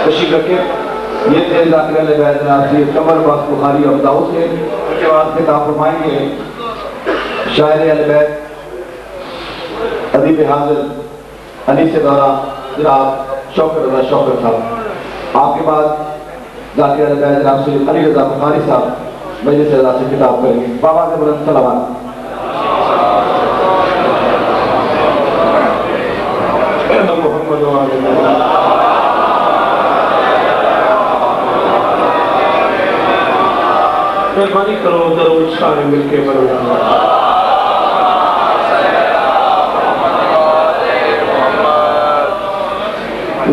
तशरीफ रखे। ये थे ज़ाकिर अल-बैत नाज़िर कमर बख्श बुखारी और दाऊद के। उसके बाद खिताब फरमाएंगे शायर अल-बैत अदीब हाज़िर अनीस दौरा जनाब शौकत रज़ा शौकत साहब। आपके बाद ज़ाकिर अल-बैत जनाब सैयद अली रज़ा बुखारी साहब मजलिस रज़ा से खिताब करेंगे। बाबा से बुलंद सलावत। मेहरबानी करो दरूद सारे मिलके पढ़ो।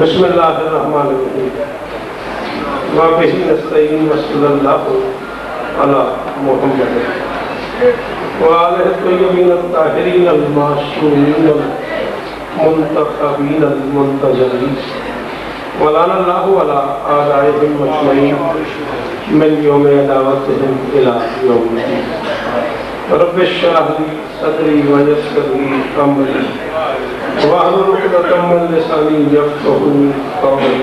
बिस्मिल्लाहिर्रहमानिर्रहीम व बिही नस्तईन व सल्लल्लाहु अला मुहम्मद व आलिहि तय्यबीन अत्ताहिरीन अल-मासूमीन अल-मुंतखबीन अल-मुंतजरीन व लअनल्लाहु अला आदाइहिम अजमईन मिन यौम अदावतिहिम इला यौमिद्दीन। रब्बि इश्रह ली सदरी व यस्सिर ली अमरी वाहलुल उक़दतम मिन लिसानी यफ़क़हू क़ौली।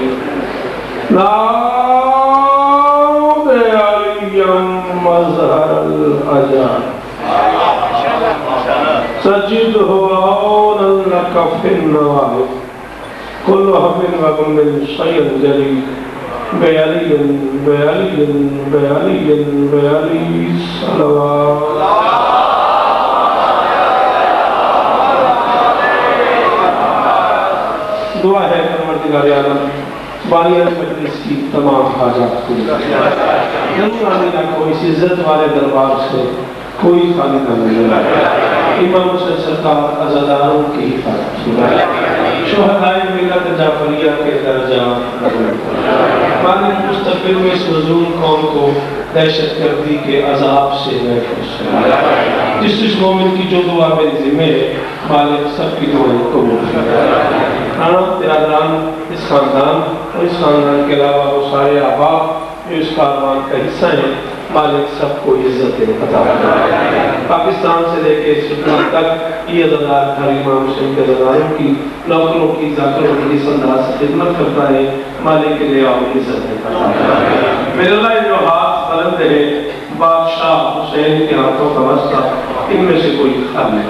नाद अलियम मज़हरल अजाब सजिदहु औनन लक फ़िन्नवाहिब कुल्लु हब्बिन व गुम्मिन शय्यन जलील बेअलियन बेअलियन बेअलियन बेअली सलवात। दुआ है परवरदिगार आलम बानियान मजलिस की तमाम हाजात को जरूर आमीना को इस इज्जत वाले दरबार से कोई खाली न मिले। इमाम हुसैन सरकार अज़ादारों की हिफाजत शुहदाए मिल्लत जाफरिया के दर्जात मालिक मुस्तक़बिल में इस मज़लूम कौम को दहशतगर्दी के अज़ाब से महफूज़ जिस मोमिन की जो दुआ मेरे ज़िम्मे है मालिक सबकी दुआएं कबूल तिरादरान इस खानदान और इस खानदान के अलावा वो सारे अहबाब जो इस कारवान का हिस्सा है मालिक सबको इज्जत अता फरमाए। पाकिस्तान से लेके सुल्तान तक ये अज़ादार हर इमाम हुसैन के अज़ादारों की नौकरों की ज़ाकिरों की इस अंदाज से खिदमत करता है मालिक के लिए और इज्जत अता फरमाए। मेरे अल्लाह जो हाथ बुलंद है बादशाह हुसैन के हाथों का वास्ता इनमें से कोई खाली नहीं।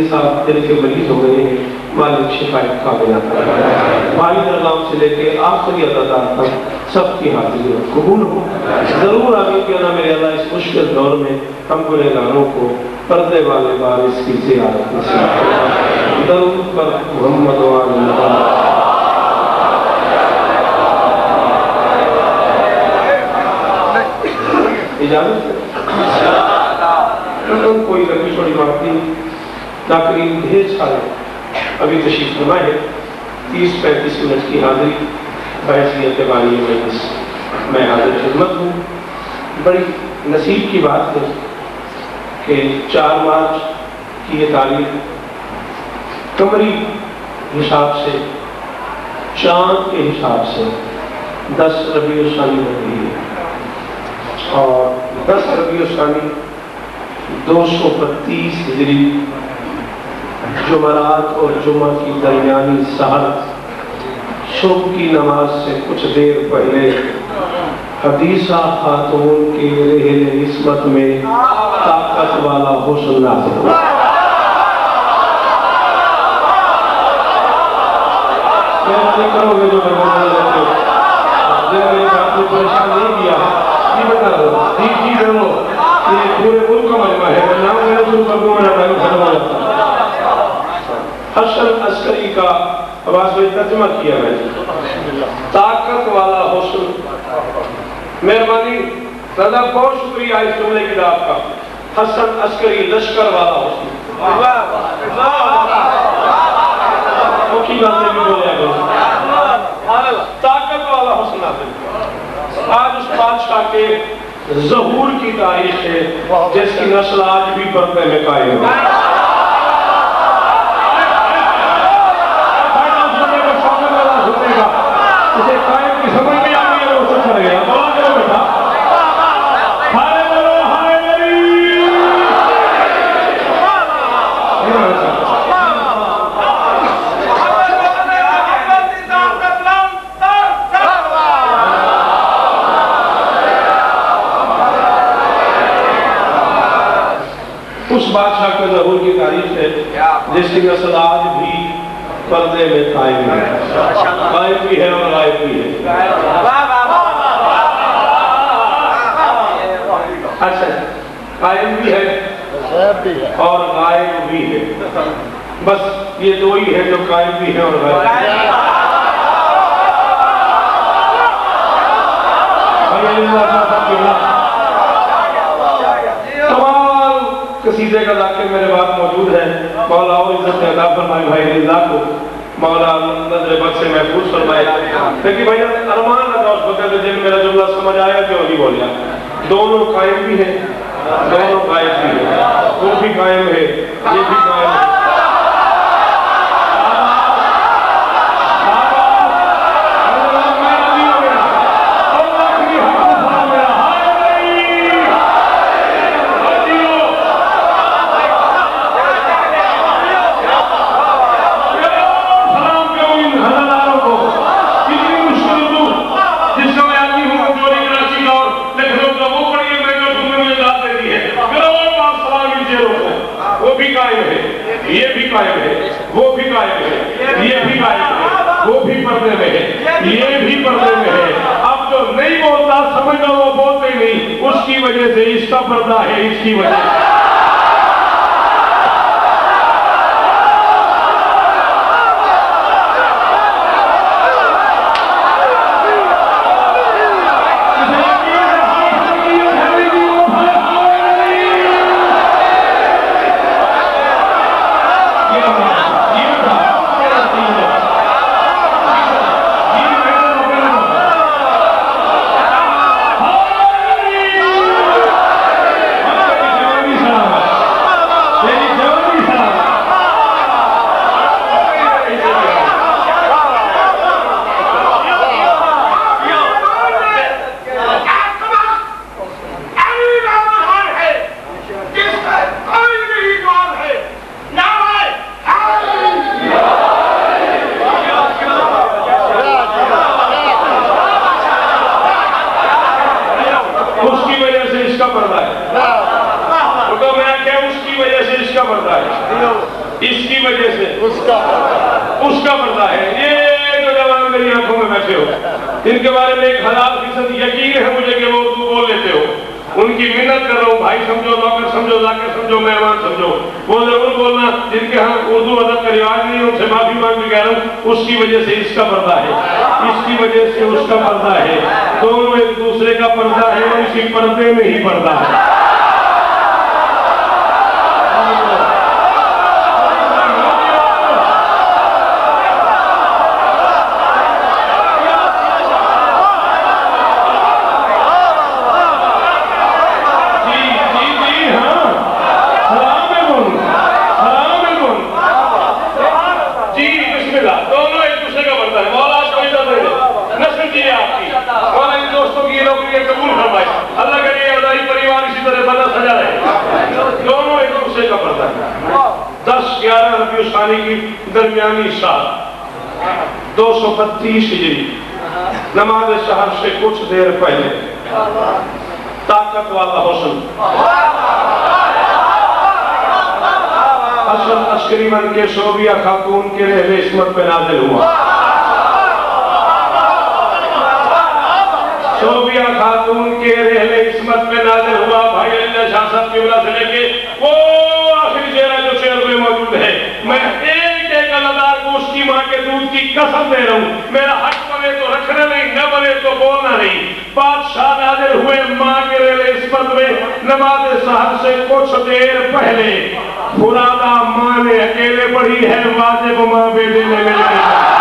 साहब दिल के मरीज हो गए हैं मालिक शिफायत कामिला भाई दरगाम से लेके आखिरी अदादार तक सबकी हाजिरी कबूल हो। जरूर आमीन कहना मेरे अल्लाह इस मुश्किल दौर में हम गुनहगारों को पर्दे वाले बारिश की ज़ियारत नसीब फरमाए। दरूद पर मोहम्मद व आले मोहम्मद। इजाजत कोई लंबी छोड़ी बात नहीं ताकरीब ढेर सारे अभी तशरीफ फरमा है। 30-35 मिनट की हाजिरी बहसीयत बानी मजलिस मैं हाजिर खिदमत हूँ। बड़ी नसीब की बात है कि 4 मार्च की ये तारीख कमरी हिसाब से चाँद के हिसाब से 10 रबीउल सानी हो रही है और 10 रबीउल सानी 225 हिजरी जुमरात और जुमा की दरमियानी सहर शुभ की नमाज से कुछ देर पहले हदीसा खातून के रहले इस्मत में ताकत वाला हुस्न नाज़िल हुआ। करोगे जो परेशान नहीं किया जी बता दो जी देखो ये पूरे मुल्क का मजमा है नाम मेरा शुरू कर दूँ मेरा टाइम खत्म हो जाता। हसन अस्करी का आवाज में तर्जुमा किया मैंने ताकत वाला हुस्न। मेहरबानी दादा बहुत शुक्रिया इस जुमले के लिए आपका। हसन अस्करी लश्कर वाला हुस्न की बातें भी बोले ताकत वाला हुस्न। आज उस बादशाह के ज़हूर की तारीख है जिसकी नस्ल आज भी पर्दे में कायम है। उसे कायम की समझ में आ गई है वो सब कर गया बोला करो बेटा हाय बोलो हाय मेरी ज़हूर की तारीफ है जिसकी नस्ल आज भी पर्दे में कायम है, कायम भी है और गायब भी है। अच्छा, कायम भी है और गायब भी है, बस ये दो ही है जो कायम भी है और गायब भी है। तमाम कसीदे का जाकिर मेरे पास मौजूद है। मौला और इज्जत अदा फरमाए भाई रिजा को, मौला नजर बद से महफूज फरमाए। लेकिन भैया अरमान लगा उस वक्त जिन मेरा जुमला समझ आया क्यों नहीं बोलिया। दोनों कायम भी है, दोनों गायब भी है, वो भी कायम है, ये भी कायम है। ये भी कायम है, वो भी कायम है, ये भी कायम है, वो भी पर्दे में है, ये भी पर्दे में है। अब जो नहीं बोलता समझ लो वो बोलते नहीं, उसकी वजह से इसका पर्दा है, इसकी वजह से। इसकी वजह से उसका पर्दा है। ये जो जवान मेरी आंखों में बैठे हो, इनके बारे में 1000% यकीन है मुझे कि वो उर्दू बोल लेते हो। उनकी मिन्नत कर रहा हूँ, भाई समझो, नौकर समझो, जाकर समझो, मेहमान समझो, वो जरूर बोलना। जिनके यहाँ उर्दू अदब का रिवाज नहीं है उनसे माफी मांग के कह रहा हूँ, उसकी वजह से इसका पर्दा है, इसकी वजह से उसका पर्दा है। दोनों एक दूसरे का पर्दा है और इसी पर्दे में ही पर्दा है। अल्लाह के लिए अदाई परिवार इसी तरह बना सजा रहे, दोनों एक दूसरे का पर्दा है। 10-11 रबीउल सानी की दरमियानी साल 232 हिजरी, नमाज शहर से कुछ देर पहले ताकत वाला हुस्न हसन अस्करी बन के शोबिया खातून के रहले इस्मत पे नाज़िल हुआ। शोबिया खातून के रहले इस्मत पे नाज़िल हुआ। भाई अल्लाह शाह साहब की वजह से लेके वो आखिरी शेर जो शेर में मौजूद है, मैं एक एक अदादार को उसकी माँ के दूध की कसम दे रहा हूँ, मेरा हक बने तो रखना नहीं, न बने तो बोलना नहीं। बादशाह नाज़िल हुए माँ के रहले इस्मत में नमाज सहर से कुछ देर पहले। फुरादा माँ ने अकेले पढ़ी है, वाजिब माँ बेटे ने मिल गई।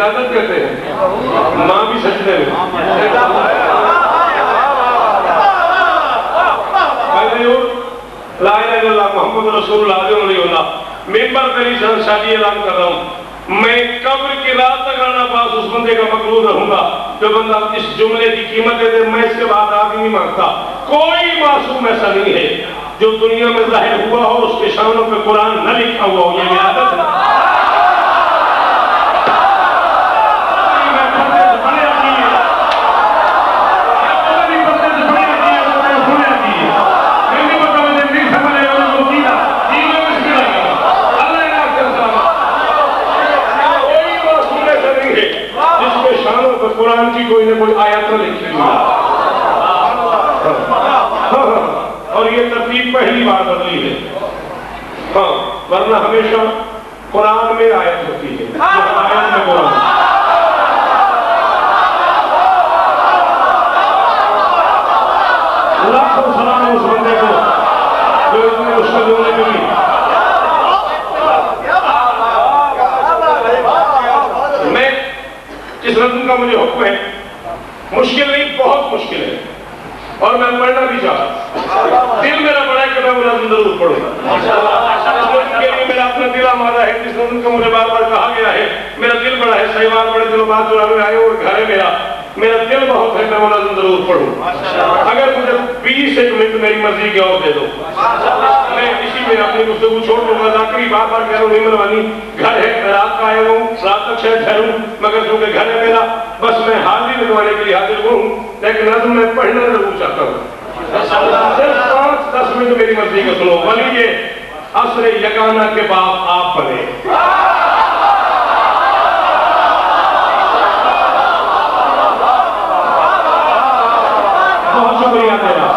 इजाजत कहते हैं, माँ भी सजदे में। ला इलाहा इल्लल्लाह मुहम्मद रसूलुल्लाह मेंबर मेरी शादी ऐलान कर रहा हूँ, मैं कब्र की रात तक राना पास उस बंदे का मकरूर रहूंगा जो बंदा इस जुमले की कीमत दे दे। मैं इसके बाद आगे नहीं मांगता। कोई मासूम ऐसा नहीं है जो दुनिया में जाहिर हुआ हो उसके शानों पे कुरान न लिखा हुआ हो। ये मेरी आदत है। कुरान की कोई ना कोई आयत में लिखी हुई है। और ये तरतीब पहली बार बदली है। हाँ, वरना हमेशा कुरान में आयत होती है, आयत में कुरान। लाखों सलाम उस बंदे को जो इतने मुश्किल जुमले में भी इस रस्म का मुझे हुक्म है। मुश्किल नहीं, बहुत मुश्किल है और मैं पढ़ना भी चाहता। दिल मेरा बड़ा है कि मैं वो रस्म जरूर पढ़ूंगा। के लिए मेरा अपना दिल आमादा है। जिस रस्म का मुझे बार बार कहा गया है, मेरा दिल बड़ा है। सही बात, बड़े दिनों बाद चुराने आए और घर है मेरा दिल बहुत है। मैं वो रस्म जरूर पढ़ूं। अगर मुझे 20 मिनट मेरी मर्जी की और दे दो, मैं इसी में अपनी गुफ्तगू छोड़ दूंगा। जाकरी बार बार कह रहा हूँ, नहीं मनवानी। घर है, मैं रात का आया हूँ, रात तक शायद ठहरूं, मगर क्योंकि घर है मेरा, बस मैं हाजिर लगवाने के लिए हाजिर हूँ। लेकिन नज़्म मैं पढ़ना जरूर चाहता हूँ। सिर्फ 5-10 मिनट मेरी मर्जी का सुनो। वली ये असर यगाना के बाप आप बने। बहुत शुक्रिया तेरा।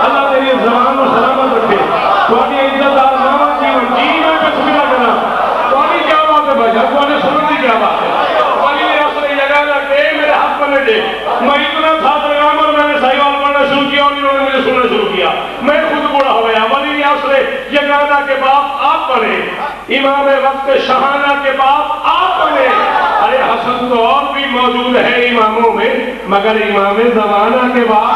अल्लाह तेरी ज़बान को सलामत रखे। तुम्हारी इज्जतदार मामा जीवन जी में बिस्मिल्लाह करना। तुम्हारी क्या बात है भाई? तुम्हारे समझ क्या बात है? वली ने असर यगाना के मेरे हाथ बने दे। मैं इतना था पैगाम और मैंने साहिवाल पढ़ना शुरू किया और इन्होंने मुझे सुनना शुरू किया। मैं खुद बूढ़ा हो गया। वली ने असर यगाना के बाप आप बने। इमाम वक्त शहाना के बाप आप बने। अरे हसन तो और भी मौजूद है इमामों में, मगर इमाम ज़माना के बाप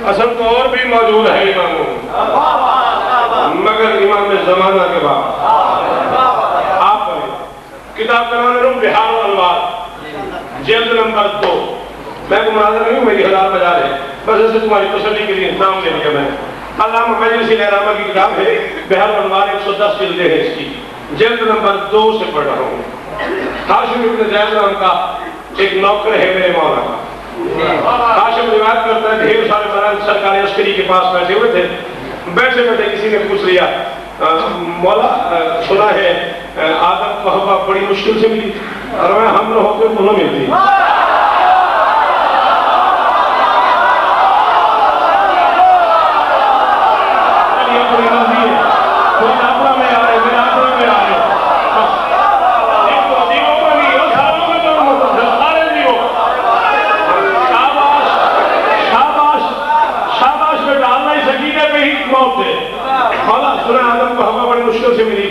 असल तो और भी मौजूद है इमामों में, मगर इमाम ज़माना के बाद आप किताब कराने रूम बिहार अलवार जल्द नंबर 2। मैं मुनाज़र नहीं हूँ, मेरी 1000 बाजार है, बस ऐसे तुम्हारी तसल्ली के लिए नाम ले लिया मैंने। अल्लामा मजलिसी लहरामा की किताब है बिहार अलवार, 110 जिल्दें हैं इसकी। जल्द नंबर 2 से पढ़ रहा हूँ। हाशिम इब्न ज़ैद नाम का एक नौकर है मेरे मौला का। हाशिम रिवायत करता है, ढेर सारे मरान सरकारी अस्करी के पास बैठे हुए थे। बैठे बैठे किसी ने पूछ लिया, मौला सुना है आदम को हवा बड़ी मुश्किल से मिली, और मैं हम न होते तो न मिलती।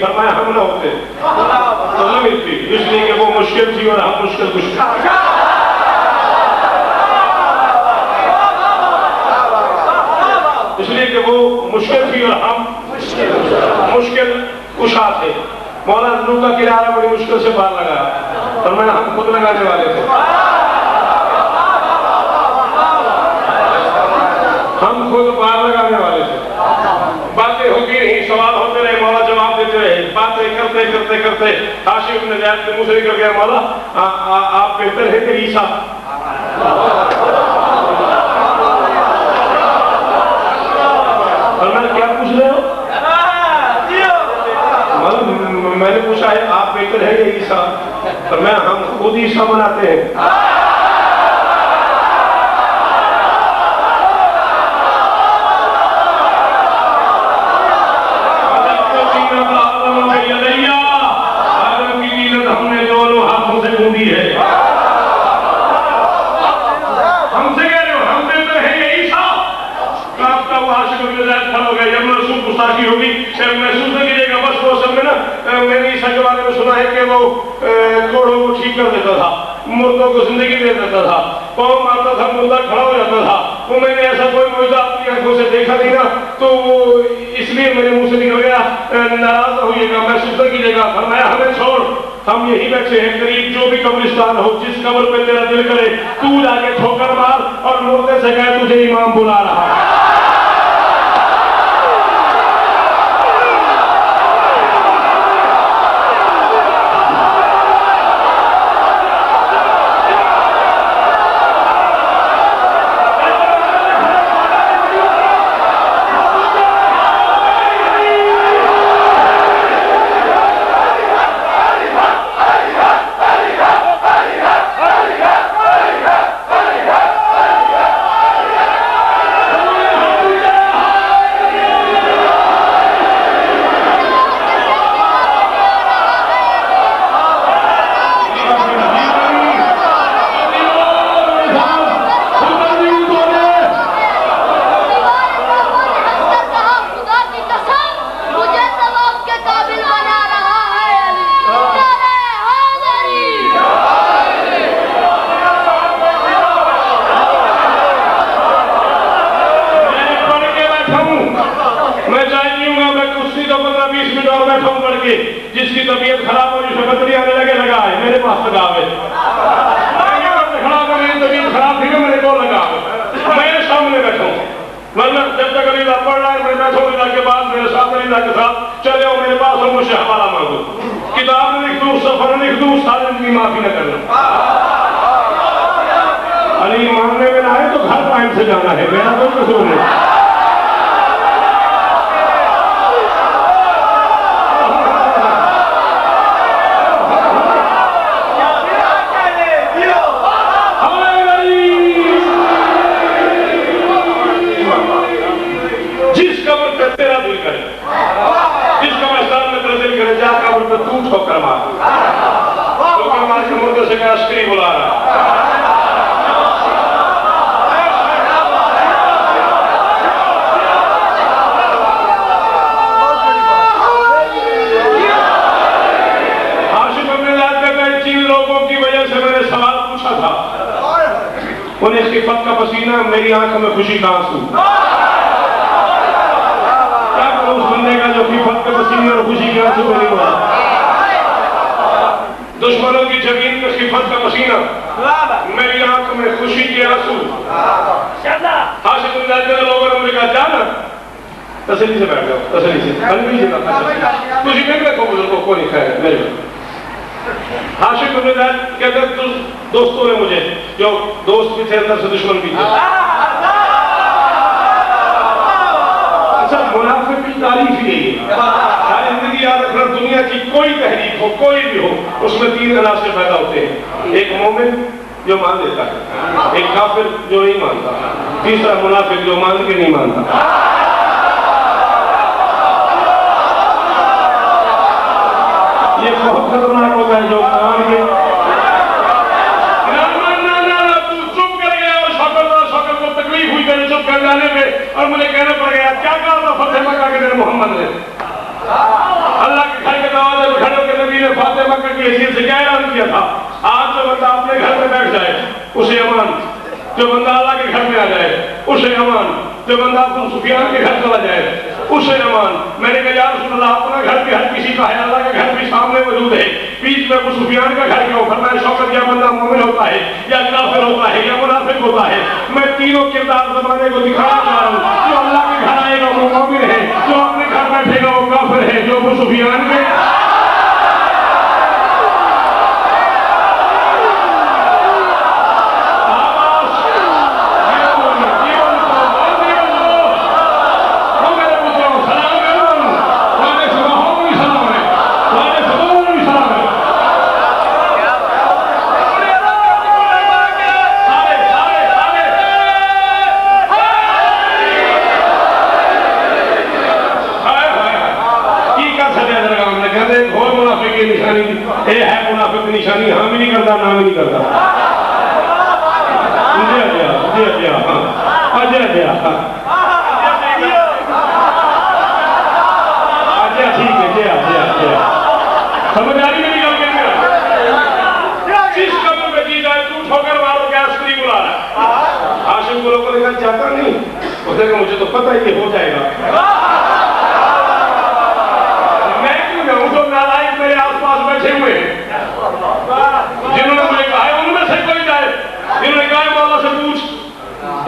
फरमाया हम ना होते तो न मिलती, इसलिए कि वो मुश्किल थी और हम मुश्किल कुछ इसलिए कि वो मुश्किल थी और हम मुश्किल कुशा थे। मौला नू का किनारा बड़ी मुश्किल से पार लगाया, फरमाया हम खुद लगाने वाले थे। हम खुद पार लगाने वाले थे। बातें होती रही, सवाल होते रहे, मौला जवाब देते रहे। बातें करते करते करते हाशिम इब्न ज़ैद के मुंह से निकल गया, मौला आप बेहतर है कि ईसा? और मैं क्या पूछ रहे हो? चाहते हैं। हमने दोनों हाथों से ढूंढी है। हमसे कह रहे हो, हम पे तो है यही साहब। आपका वो आशिक खड़ा हो गया, जब महसूस गुस्ताखी होगी महसूस नहीं कीजिएगा। बस वो सब में ना, मैंने ईसा के बारे में सुना है कि वो कोड़ों को ठीक कर देता था, मुर्दों को जिंदगी दे देता था, पाँव मारता था, मुर्दा खड़ा हो जाता था। वो मैंने ऐसा कोई मुआजिजा अपनी आंखों से देखा नहीं ना, तो वो इसलिए मेरे मुंह से निकल गया। नाराज न होइएगा, महसूस न कीजिएगा। फरमाया हमें छोड़, हम यही बैठे हैं करीब जो भी कब्रिस्तान हो, जिस कब्र पे तेरा दिल करे तू जाके ठोकर मार और मुर्दे से कहे तुझे इमाम बुला रहा है। जिसकी तबीयत खराब हो, जिसे बदली आने लगे लगा है मेरे पास लगा है। खड़ा हो, मेरी तबीयत खराब थी, मेरे को लगा मैं सामने बैठा हूँ। मतलब जब तक अलीदा पढ़ रहा है मैं बैठा हूँ, अलीदा के बाद मेरे साथ अलीदा के साथ चले आओ मेरे पास और मुझसे हवाला मांगो, किताब लिख दूँ, सफर लिख दूँ, सारी जिंदगी माफी न करना। अली मांगने में ना आए तो घर टाइम से जाना है, मेरा कोई कसूर नहीं। तू ठोकर मार के मुर्दे से कहा स्त्री बुला रहा। आशिफ अपने याद करता है, 3 लोगों की वजह से मैंने सवाल पूछा था, उन्हें खिफत का पसीना, मेरी आंखों में खुशी का आंसू। क्या करूं उस बंदे का जो खिफत के पसीने और खुशी के आंसू नहीं हुआ। दुश्मनों की जमीन में खिफत का पसीना, मेरी आंख में खुशी के आंसू। लोगों ने मुझे कहा जाना, तसल्ली से बैठ जाओ, तसल्ली से कुछ नहीं रखो, बुजुर्गों को नहीं खाया मेरे। हाशिम कहते दोस्तों ने मुझे, जो दोस्त भी थे अंदर से दुश्मन भी थे। अच्छा, मुनाफिक की तारीफ ही यही है। सारी जिंदगी याद रखना, दुनिया की कोई तहरीक हो, कोई भी हो, उसमें 3 अनासर पैदा होते हैं। एक मोमिन जो मान देता है, एक काफिर जो नहीं मानता, तीसरा मुनाफिक जो मान के नहीं मानता। ये बहुत खतरनाक होता है जो मान के तू चुप कर गया और शौकत को तकलीफ हुई तेरे चुप कर जाने पे, और मुझे कहना पड़ गया क्या कहा था फतेह मक्का के दिन मोहम्मद ने, अल्लाह के घर के दरवाजे पर खड़े होकर नबी ने फतेह मक्का की हैसियत से क्या ऐलान किया था। आज जो बंदा अपने घर में बैठ जाए उसे अमान, जो बंदा अल्लाह के घर में आ जाए उसे अमान, जो बंदा अबू सुफियान के घर चला जाए उसे अमान। मैंने कहा या रसूल अल्लाह, अपना घर भी हर किसी का है, अल्लाह का घर भी सामने मौजूद है, बीच में अबू सुफियान का घर क्यों? फरमाया शौकत, या बंदा मोमिन होता है या काफिर होता है या मुनाफिक होता है। मैं तीनों किरदार जमाने को दिखाना चाह रहा हूँ। जो अल्लाह के घर आएगा वो मोमिन है, जो अपने घर बैठेगा वो काफिर है, जो अबू सुफियान के उसने कहा मुझे तो पता ही ये हो जाएगा। मैं क्यों जाऊं, जो नालायक मेरे आसपास बैठे हुए हैं, जिन्होंने मुझे कहा है उनमें से कोई जाए, जिन्होंने कहा है मौला से पूछ।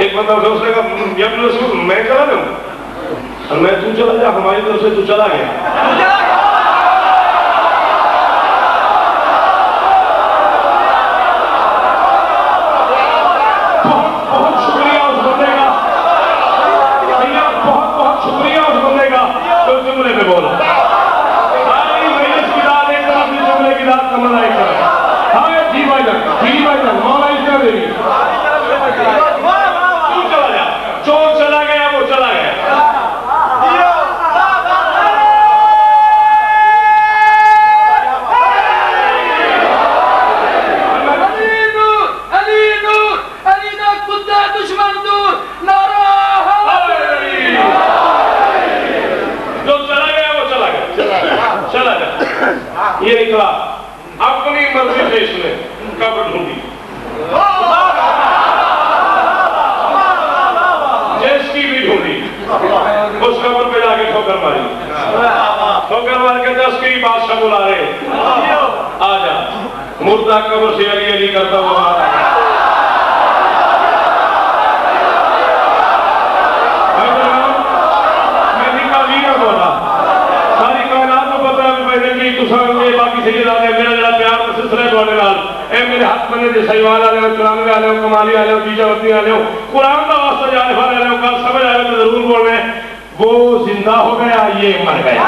एक बंदा उठा, उसने कहा यब्न रसूल मैं चला जाऊं, और मैं तू चला जा, हमारी तरफ से तू चला गया। बहुत शुक्रिया उस बंदे का भैया, बहुत शुक्रिया उस बंदे का जो जुमले में बोला। सारी मजलिस की रात एक तरफ, जुमले की रात कमला एक तरफ। हाँ जी भाईजान मौला इसका देवी तू चला जा, चोर चला गया, वो चला गया। ये निकला अपनी मर्जी से, इसने कब्र ढूंढी, जिसकी भी ढूंढी, उस कब्र पे जाके ठोकर मारी। ठोकर मार के 10 की बादशाह बुला रहे, आजा। मुर्दा कब्र से अली अली करता हुआ बाहर आ गया। मैं निकाली ना बोला, सारी कायनात को पता है मैंने कि तुसा ये बाकी सही रहा है, मेरा जरा प्यार का सिलसिला है ਤੁਹਾਡੇ ਨਾਲ। ए मेरे हाथ बने जे सहीवाल वाले हो, कुरान वाले हो, कमाली वाले हो, बीजावती वाले हो, कुरान का वास्ता जाने वाले हो, कल समझ आए तो जरूर बोलना है वो जिंदा हो गया, ये मर गया।